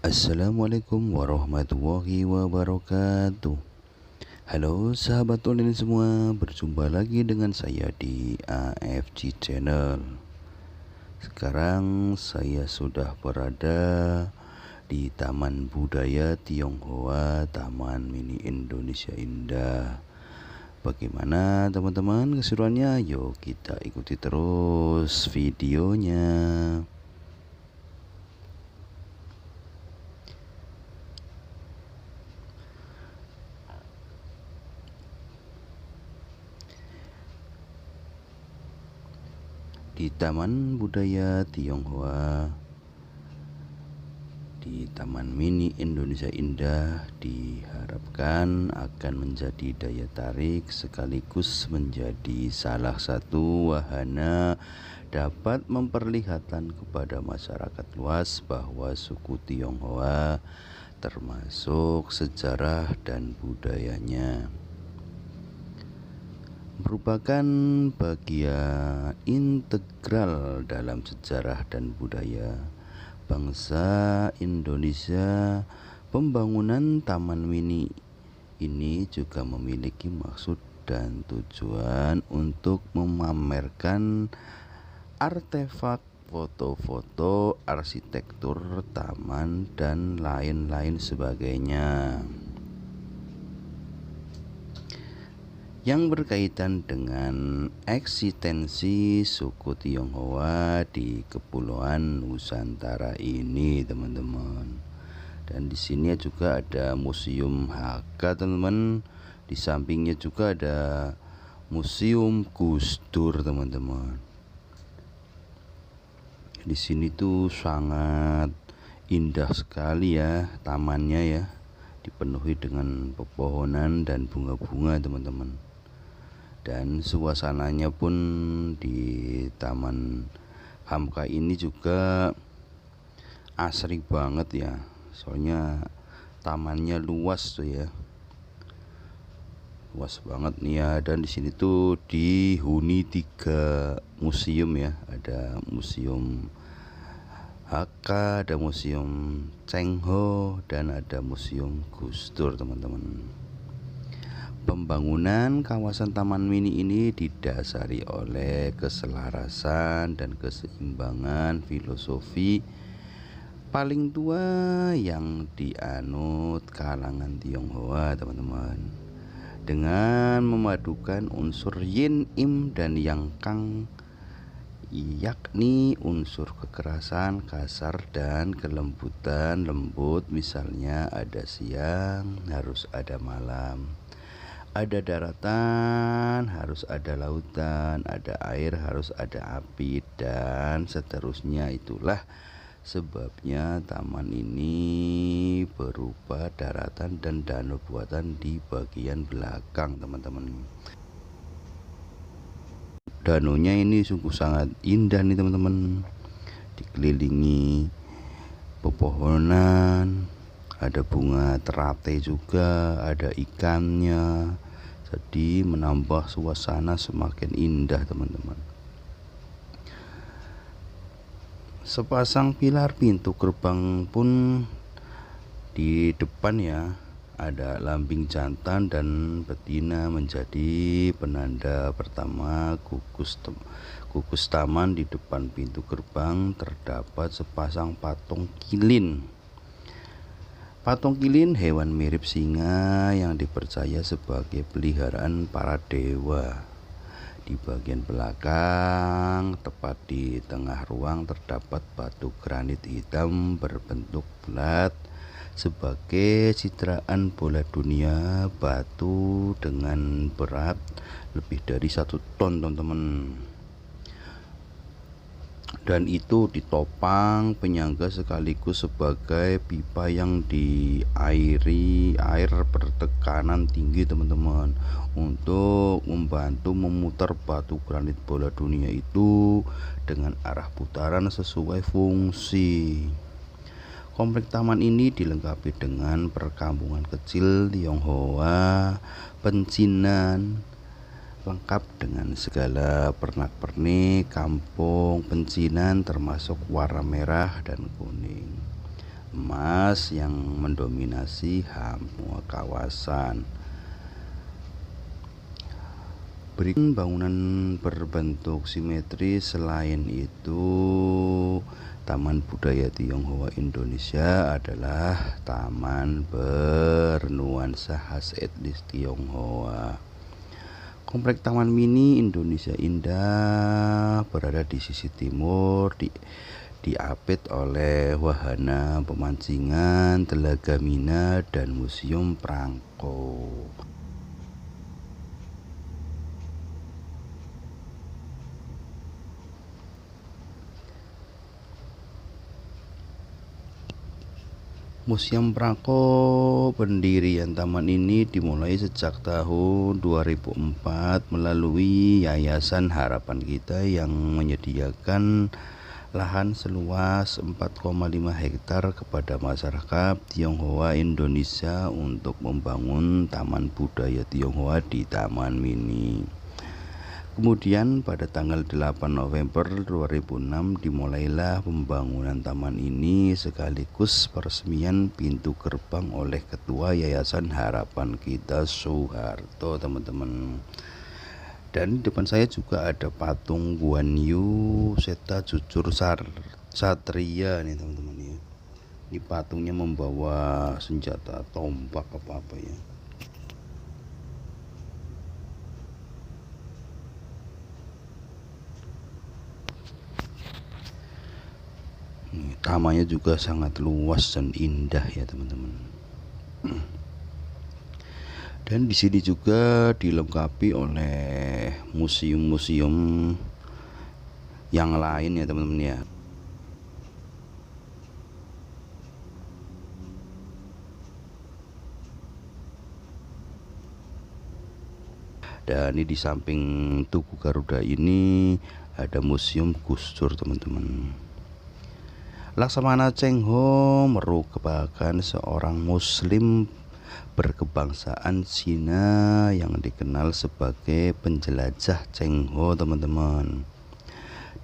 Assalamualaikum warahmatullahi wabarakatuh. Halo sahabat online semua, berjumpa lagi dengan saya di AFG Channel. Sekarang saya sudah berada di Taman Budaya Tionghoa, Taman Mini Indonesia Indah. Bagaimana teman-teman keseruannya? Yuk kita ikuti terus videonya. Di Taman Budaya Tionghoa, di Taman Mini Indonesia Indah, diharapkan akan menjadi daya tarik sekaligus menjadi salah satu wahana dapat memperlihatkan kepada masyarakat luas bahwa suku Tionghoa termasuk sejarah dan budayanya merupakan bagian integral dalam sejarah dan budaya bangsa Indonesia. Pembangunan Taman Mini ini juga memiliki maksud dan tujuan untuk memamerkan artefak, foto-foto, arsitektur taman, dan lain-lain sebagainya yang berkaitan dengan eksistensi suku Tionghoa di Kepulauan Nusantara ini, teman-teman. Dan di sini juga ada Museum HK, teman-teman. Di sampingnya juga ada Museum Gus Dur, teman-teman. Di sini tuh sangat indah sekali ya tamannya ya, dipenuhi dengan pepohonan dan bunga-bunga, teman-teman. Dan suasananya pun di Taman Hamka ini juga asri banget ya, soalnya tamannya luas tuh ya, luas banget nih ya. Dan di sini tuh dihuni 3 museum ya, ada Museum HK, ada Museum Cheng Ho, dan ada Museum Gus Dur, teman-teman. Pembangunan kawasan Taman Mini ini didasari oleh keselarasan dan keseimbangan filosofi paling tua yang dianut kalangan Tionghoa, teman-teman, dengan memadukan unsur yin, im, dan yang kang, yakni unsur kekerasan, kasar, dan kelembutan, lembut. Misalnya ada siang, harus ada malam. Ada daratan, harus ada lautan, ada air, harus ada api, dan seterusnya. Itulah sebabnya taman ini berupa daratan dan danau buatan di bagian belakang, teman-teman. Danaunya ini sungguh sangat indah nih, teman-teman, dikelilingi pepohonan, ada bunga teratai juga, ada ikannya, jadi menambah suasana semakin indah, teman-teman. Sepasang pilar pintu gerbang pun di depan ya, ada lambing jantan dan betina menjadi penanda pertama gugus taman. Di depan pintu gerbang terdapat sepasang patung kilin. Patung kilin hewan mirip singa yang dipercaya sebagai peliharaan para dewa. Di bagian belakang, tepat di tengah ruang, terdapat batu granit hitam berbentuk bulat sebagai citraan bola dunia. Batu dengan berat lebih dari 1 ton, teman-teman, dan itu ditopang penyangga sekaligus sebagai pipa yang diairi air bertekanan tinggi, teman-teman, untuk membantu memutar batu granit bola dunia itu dengan arah putaran sesuai fungsi. Komplek taman ini dilengkapi dengan perkampungan kecil Tionghoa, pencinan, lengkap dengan segala pernak-pernik kampung pencinan termasuk warna merah dan kuning. emas yang mendominasi semua kawasan. Berikut bangunan berbentuk simetris selain itu, Taman Budaya Tionghoa Indonesia adalah taman bernuansa khas etnis Tionghoa. Komplek Taman Mini Indonesia Indah berada di sisi timur, diapit oleh wahana pemancingan, Telaga Mina, dan Museum Prangko. Museum Prangko, pendirian taman ini dimulai sejak tahun 2004 melalui Yayasan Harapan Kita yang menyediakan lahan seluas 4,5 hektar kepada masyarakat Tionghoa Indonesia untuk membangun Taman Budaya Tionghoa di Taman Mini. Kemudian pada tanggal 8 November 2006 dimulailah pembangunan taman ini sekaligus peresmian pintu gerbang oleh Ketua Yayasan Harapan Kita Soeharto, teman-teman. Dan di depan saya juga ada patung Guan Yu Seta Jujur Satria nih, teman-teman ya. Ini patungnya membawa senjata tombak apa ya. Tamannya juga sangat luas dan indah ya, teman-teman. Dan di sini juga dilengkapi oleh museum-museum yang lain ya, teman-teman ya. Dan ini di samping Tugu Garuda ini ada Museum Gus Dur, teman-teman. Laksamana Cheng Ho merupakan seorang muslim berkebangsaan Cina yang dikenal sebagai penjelajah Cheng Ho, teman-teman.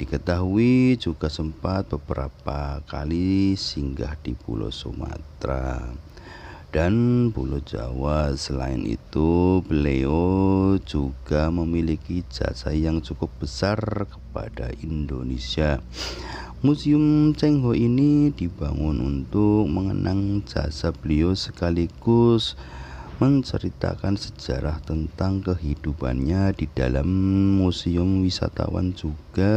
Diketahui juga sempat beberapa kali singgah di Pulau Sumatera dan Pulau Jawa. Selain itu, beliau juga memiliki jasa yang cukup besar kepada Indonesia. Museum Cheng Ho ini dibangun untuk mengenang jasa beliau sekaligus menceritakan sejarah tentang kehidupannya. Di dalam museum, wisatawan juga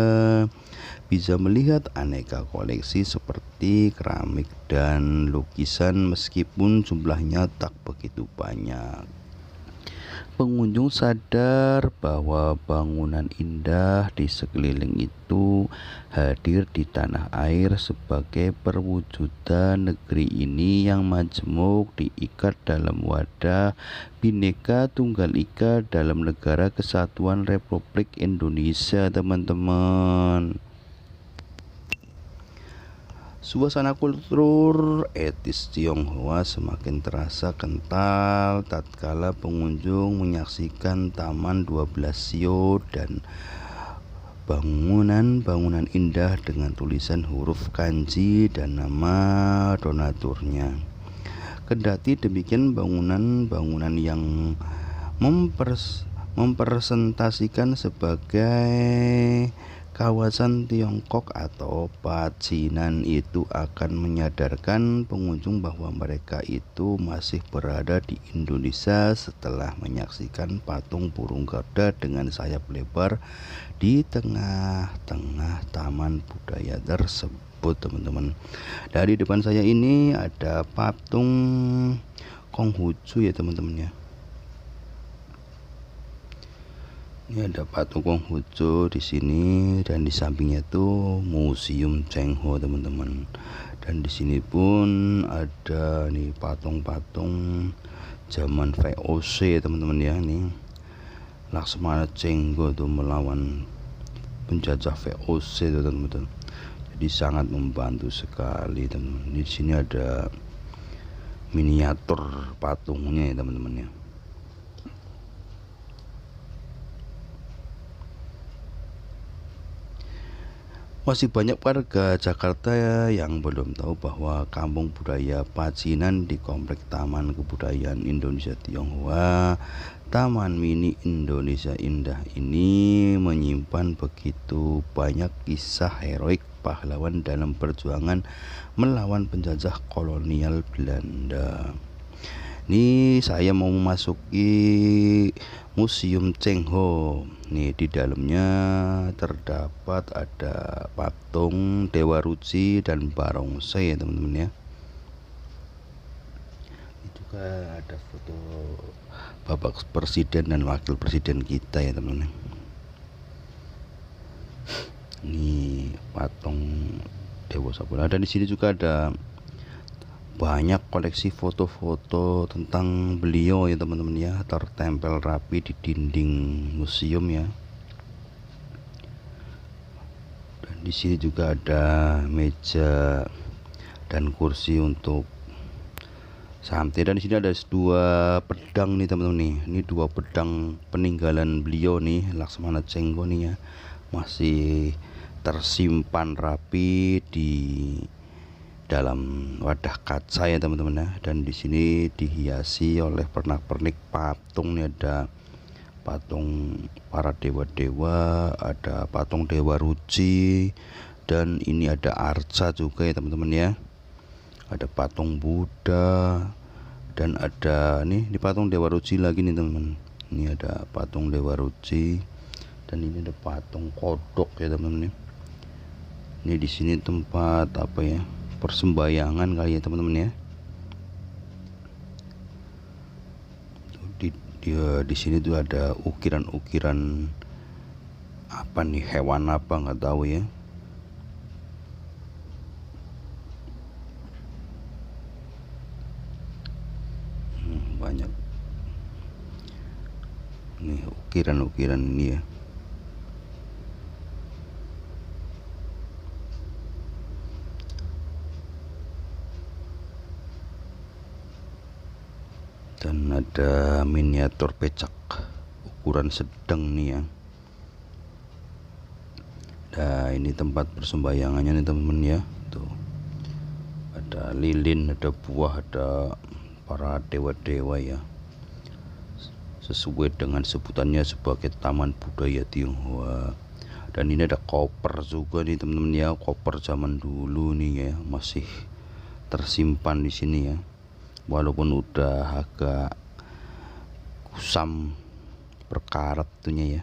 bisa melihat aneka koleksi seperti keramik dan lukisan meskipun jumlahnya tak begitu banyak. Pengunjung sadar bahwa bangunan indah di sekeliling itu hadir di tanah air sebagai perwujudan negeri ini yang majemuk diikat dalam wadah Bhinneka Tunggal Ika dalam Negara Kesatuan Republik Indonesia, teman-teman. Suasana kultur etnis Tionghoa semakin terasa kental tatkala pengunjung menyaksikan Taman 12 Sio dan bangunan-bangunan indah dengan tulisan huruf kanji dan nama donaturnya. Kendati demikian, bangunan-bangunan yang mempresentasikan sebagai kawasan Tiongkok atau Pacinan itu akan menyadarkan pengunjung bahwa mereka itu masih berada di Indonesia setelah menyaksikan patung burung Garuda dengan sayap lebar di tengah-tengah taman budaya tersebut, teman-teman. Dari depan saya ini ada patung Konghucu ya, teman-teman ya. Ini ada patung Konghucu di sini dan di sampingnya tuh Museum Cheng Ho, teman-teman. Dan di sini pun ada nih patung-patung zaman VOC, teman-teman ya. Nih Laksamana Cheng Ho tuh melawan penjajah VOC tuh, teman-teman. Jadi sangat membantu sekali, teman-teman. Di sini ada miniatur patungnya ya, teman-teman ya. Masih banyak warga Jakarta yang belum tahu bahwa Kampung Budaya Pacinan di Komplek Taman Kebudayaan Indonesia Tionghoa, Taman Mini Indonesia Indah ini menyimpan begitu banyak kisah heroik pahlawan dalam perjuangan melawan penjajah kolonial Belanda. Ini saya mau memasuki Museum Cheng Ho. Nih di dalamnya terdapat ada patung Dewa Ruci dan Barongsai ya teman-teman ya. Ini juga ada foto Bapak Presiden dan Wakil Presiden kita ya teman-teman. Ini patung Dewa Sabula. Dan di sini juga ada banyak koleksi foto-foto tentang beliau ya teman-teman ya, tertempel rapi di dinding museum ya. Dan di sini juga ada meja dan kursi untuk santai, dan di sini ada dua pedang nih teman-teman nih. Ini dua pedang peninggalan beliau nih, Laksamana Cheng Ho nih ya, masih tersimpan rapi di dalam wadah kaca ya teman-teman ya. Dan di sini dihiasi oleh pernak-pernik patung nih, ada patung para dewa-dewa, ada patung Dewa Ruci, dan ini ada arca juga ya teman-teman ya. Ada patung Buddha, dan ada nih di patung Dewa Ruci lagi nih teman-teman. Ini ada patung Dewa Ruci, dan ini ada patung kodok ya teman-teman. Ini di sini tempat apa ya, persembahyangan kali ya teman-teman ya. Di sini tuh ada ukiran-ukiran apa nih, hewan apa nggak tahu ya. Banyak nih ukiran-ukiran ini ya. Dan ada miniatur pecak ukuran sedang nih ya. Nah ini tempat persembahyangannya nih teman-teman ya. Tuh ada lilin, ada buah, ada para dewa-dewa ya, sesuai dengan sebutannya sebagai Taman Budaya Tionghoa. Dan ini ada koper juga nih teman-teman ya, koper zaman dulu nih ya, masih tersimpan di sini ya, walaupun udah agak kusam berkarat tuhnya ya.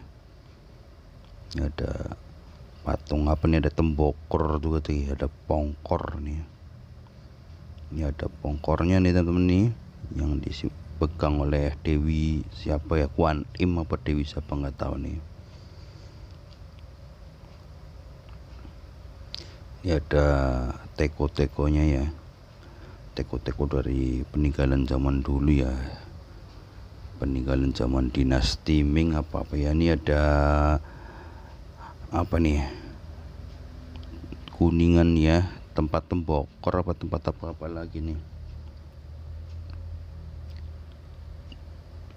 Ini ada patung apa nih, ada tembokor juga tuh, ada pongkor nih. Ini ada pongkornya nih teman-teman nih, yang dipegang oleh Dewi siapa ya, Kuan Im apa Dewi siapa nggak tahu nih. Ini ada teko-tekonya ya, teko-teko dari peninggalan zaman dulu ya, peninggalan zaman dinasti Ming apa ya. Ini ada apa nih, Kuningan ya, tempat tembokor apa tempat apa lagi nih.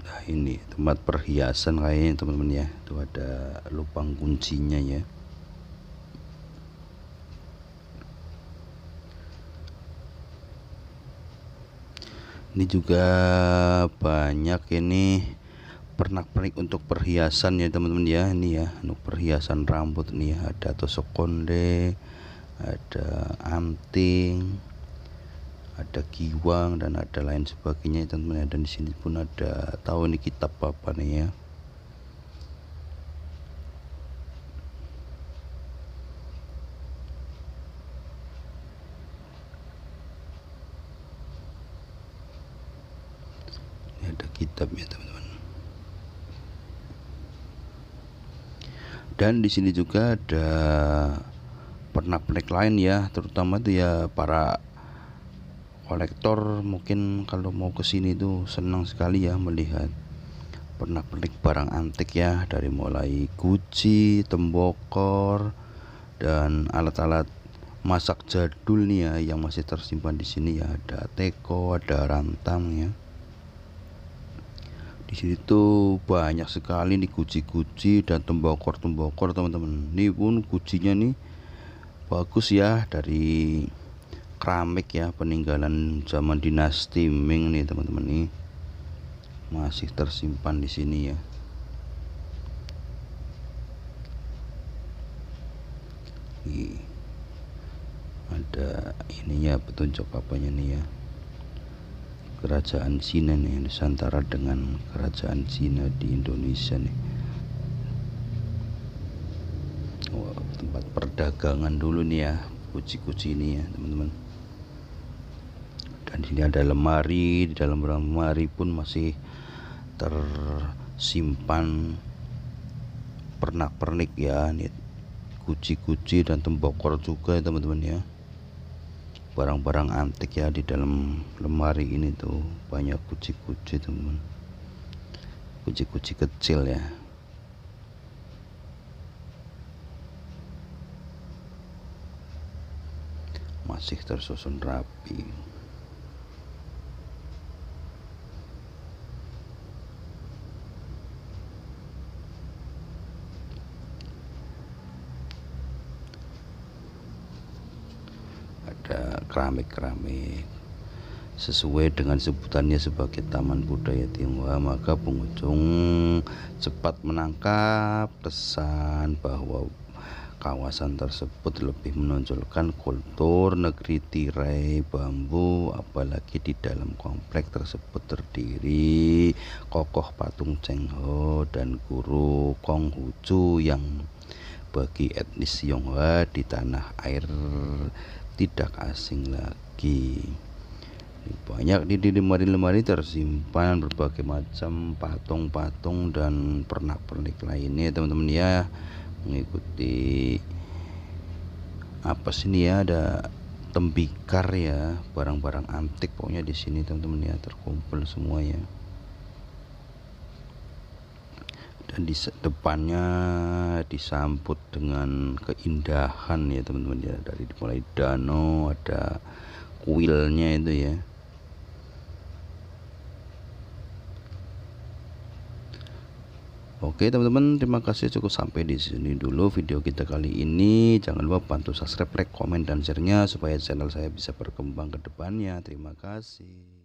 Nah ini tempat perhiasan kayaknya teman-teman ya. Tuh ada lubang kuncinya ya. Ini juga banyak ini pernak-pernik untuk perhiasan ya teman-teman ya. Ini ya untuk perhiasan rambut nih ya, ada tusuk konde, ada anting, ada giwang, dan ada lain sebagainya teman-teman. Dan di sini pun ada, tahu ini kitab apa nih ya. Ini ada kitab ya teman-teman. Dan di sini juga ada pernak-pernik lain ya, terutama itu ya para kolektor mungkin kalau mau ke sini tuh senang sekali ya melihat pernak-pernik barang antik ya, dari mulai guci, tembokor, dan alat-alat masak jadul nih ya yang masih tersimpan di sini ya. Ada teko, ada rantang ya. Di sini tuh banyak sekali nih guci-guci dan tembokor-tembokor teman-teman. Ini pun gucinya nih Bagus ya, dari keramik ya, peninggalan zaman dinasti Ming nih teman-teman, nih masih tersimpan di sini ya. Nih, ada ininya, petunjuk apanya nih ya, kerajaan Cina nih, Nusantara dengan kerajaan Cina di Indonesia nih. Tempat perdagangan dulu nih ya, kuci-kuci ini ya teman-teman. Dan di sini ada lemari, di dalam lemari pun masih tersimpan pernak-pernik ya, nih kuci-kuci dan tembokor juga ya teman-teman ya. Barang-barang antik ya di dalam lemari ini tuh, banyak kuci-kuci teman-teman, kuci-kuci kecil ya. Masih tersusun rapi. Ada keramik-keramik sesuai dengan sebutannya sebagai Taman Budaya Tionghoa, maka pengunjung cepat menangkap kesan bahwa kawasan tersebut lebih menonjolkan kultur negeri tirai bambu. Apalagi di dalam komplek tersebut terdiri kokoh patung Cheng Ho dan guru Konghucu yang bagi etnis Tionghoa di tanah air tidak asing lagi. Banyak di lemari-lemari tersimpan berbagai macam patung-patung dan pernak-pernik lainnya teman-teman ya, mengikuti apa sini ya, ada tembikar ya, barang-barang antik pokoknya di sini teman-teman ya, terkumpul semua ya. Dan di depannya disambut dengan keindahan ya teman-teman ya, dari mulai danau, ada kuilnya itu ya. Oke teman-teman, terima kasih, cukup sampai di sini dulu video kita kali ini. Jangan lupa bantu subscribe, like, komen, dan share-nya supaya channel saya bisa berkembang ke depannya. Terima kasih.